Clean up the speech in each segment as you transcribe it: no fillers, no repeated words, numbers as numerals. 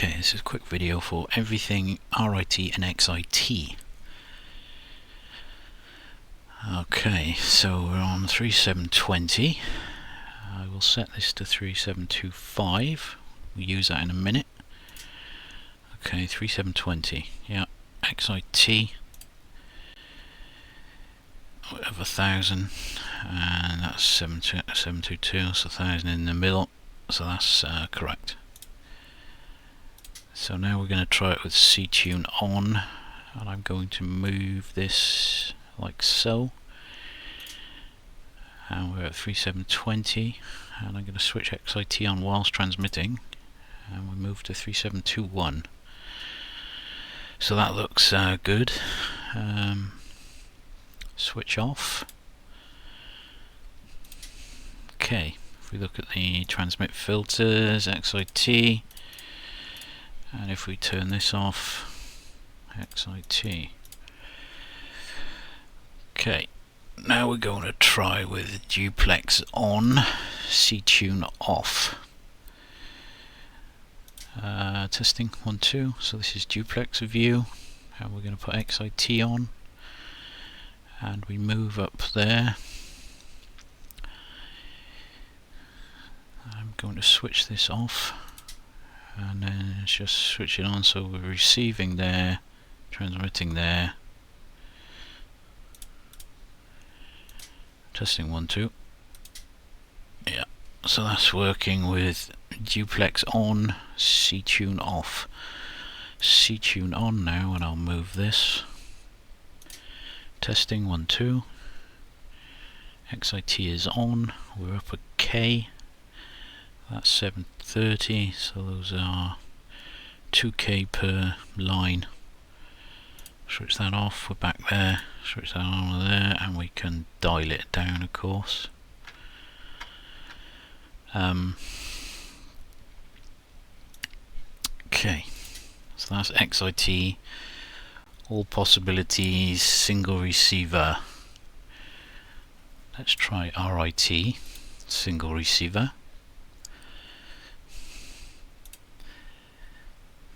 Okay, this is a quick video for everything RIT and XIT. Okay, so we're on 3720. I will set this to 3725. We'll use that in a minute. Okay, 3720. Yeah, XIT of 1000, and that's 722. So 1000 in the middle. So that's correct. So now we're going to try it with C-tune on, and I'm going to move this like so, and we're at 3720, and I'm going to switch XIT on whilst transmitting, and we move to 3721. So that looks good. Switch off. Okay, if we look at the transmit filters, XIT, and if we turn this off, XIT. Okay, now we're going to try with duplex on, C-tune off. Testing 1, 2. So this is duplex view, and we're going to put XIT on, and we move up there. I'm going to switch this off, and then just switch it on, so we're receiving there, transmitting there. Testing 1, 2. Yeah, so that's working with duplex on, C-tune off. C-tune on now, and I'll move this. Testing 1, 2. XIT is on. We're up a K. That's 730, so those are 2K per line. Switch that off, we're back there. Switch that on there, and we can dial it down, of course. Okay, so that's XIT, all possibilities, single receiver. Let's try RIT, single receiver.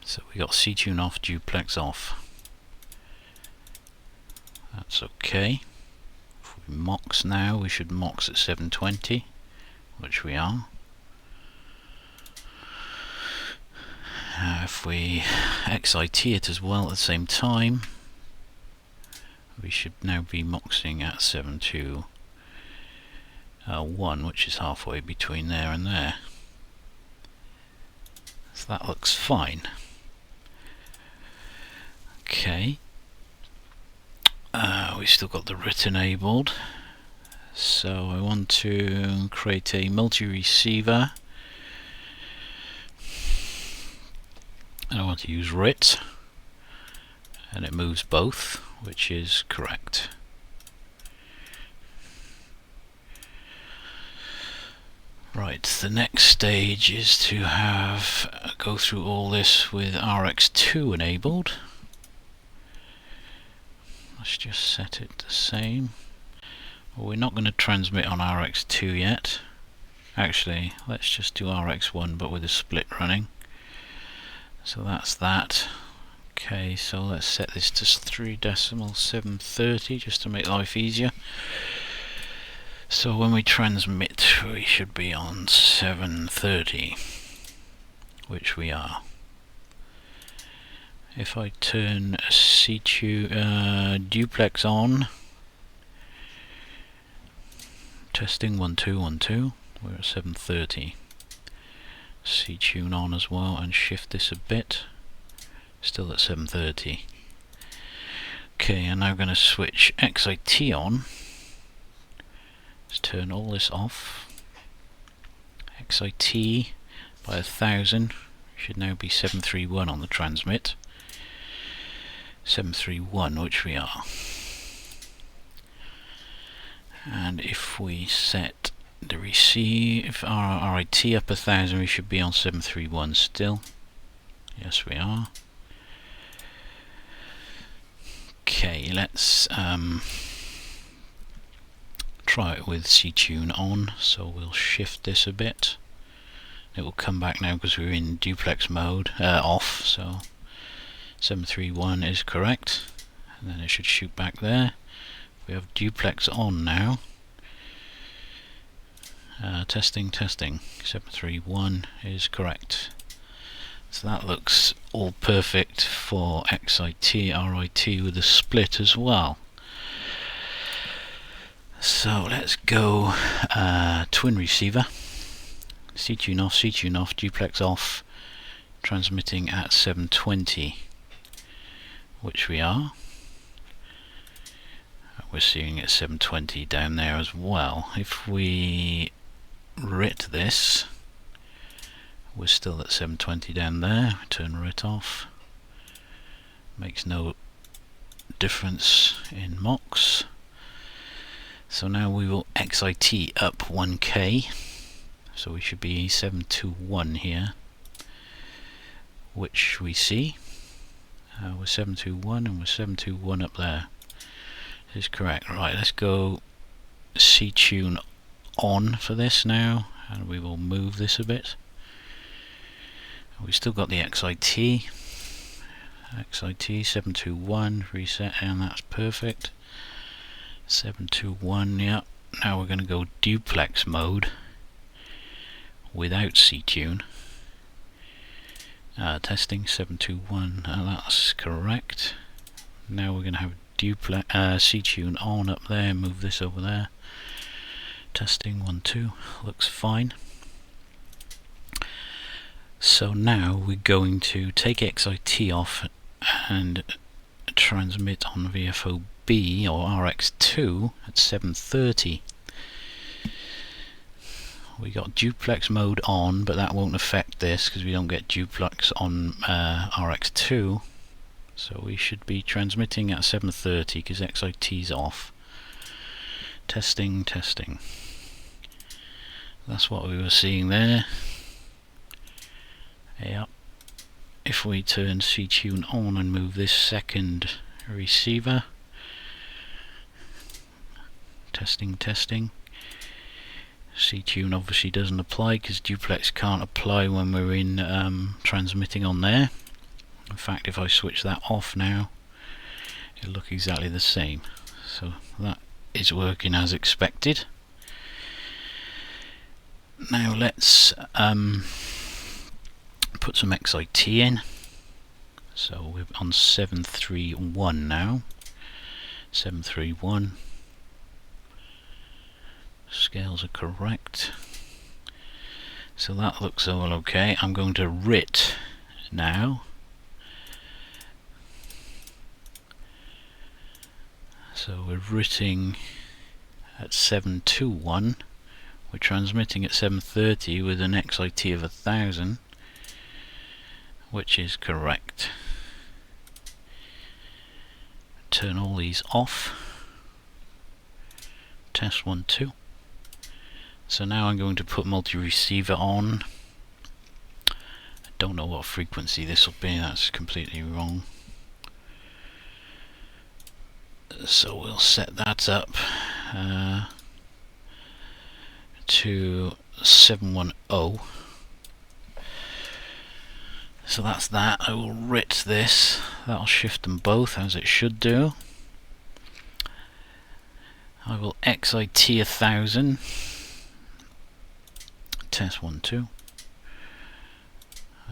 So we got C-tune off, duplex off. That's okay. If we MOX now, we should MOX at 720, which we are. If we XIT it as well at the same time, we should now be MOXing at 721, which is halfway between there and there. So that looks fine. Okay. We've still got the RIT enabled, so I want to create a multi-receiver, and I want to use RIT, and it moves both, which is correct. Right, the next stage is to go through all this with RX2 enabled. Let's just set it the same. Well, we're not going to transmit on RX2 yet. Actually, let's just do RX1 but with a split running. So that's that. Okay, so let's set this to 3.730 just to make life easier. So when we transmit, we should be on 730, which we are. If I turn C-tune duplex on, testing 1, 2, 1, 2, we're at 730. C-tune on as well, and shift this a bit, still at 730. Okay, and now I'm going to switch XIT on. Let's turn all this off. XIT by 1000 should now be 731 on the transmit. 731, which we are. And if we set the receive RIT up 1000, we should be on 731 still. Yes, we are. Okay, let's try it with C-tune on. So we'll shift this a bit. it will come back now because we're in duplex mode, off, so 731 is correct, and then it should shoot back there. We have duplex on now. Testing, 731 is correct. So that looks all perfect for XIT, RIT with a split as well. So let's go twin receiver, C-tune off, duplex off, transmitting at 720, which we are. We're seeing at 720 down there as well. If we RIT this, we're still at 720 down there. Turn RIT off. Makes no difference in MOX. So now we will XIT up 1K. So we should be 721 here, which we see. We're 721 and we're 721 up there. This is correct. Right, let's go C-tune on for this now, and we will move this a bit. We've still got the XIT 721 reset, and that's perfect. 721, yeah. Now we're going to go duplex mode without C-tune. Testing 721, and that's correct. Now we're going to have duplex C-tune on up there, move this over there. Testing 1 2, looks fine. So now we're going to take XIT off and transmit on VFOB or RX2 at 730. We got duplex mode on, but that won't affect this because we don't get duplex on RX2. So we should be transmitting at 730 because XIT's off. Testing. That's what we were seeing there. Yep. If we turn C-tune on and move this second receiver. Testing. C-tune obviously doesn't apply because duplex can't apply when we're in transmitting on there. In fact, if I switch that off now, it'll look exactly the same. So that is working as expected. Now let's put some XIT in. So we're on 731 now. 731. Scales are correct. So that looks all okay. I'm going to RIT now. So we're RITting at 721. We're transmitting at 730 with an XIT of 1000, which is correct. Turn all these off. Test 1 2. So now I'm going to put multi-receiver on. I don't know what frequency this will be, that's completely wrong. So we'll set that up to 710. So that's that. I will RIT this. That'll shift them both as it should do. I will XIT 1000. Test 1 2.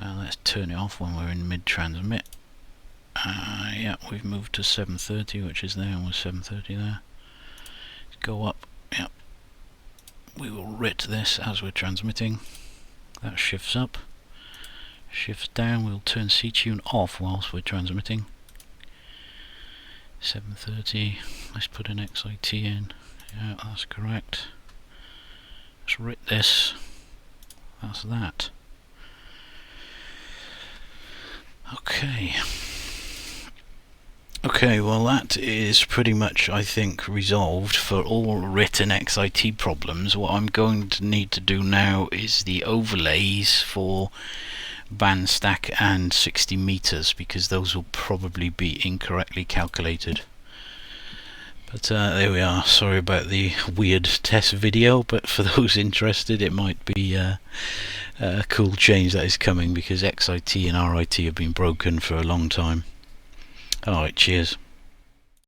Let's turn it off when we're in mid-transmit. Yeah, we've moved to 730, which is there, and we're 730 there. Let's go up. Yeah. We will RIT this as we're transmitting. That shifts up. Shifts down. We'll turn C-tune off whilst we're transmitting. 730. Let's put an XIT in. Yeah, that's correct. Let's RIT this. That's that. Okay, well that is pretty much, I think, resolved for all RIT and XIT problems. What I'm going to need to do now is the overlays for band stack and 60 meters, because those will probably be incorrectly calculated. But there we are. Sorry about the weird test video, but for those interested, it might be a cool change that is coming, because XIT and RIT have been broken for a long time. Alright, cheers.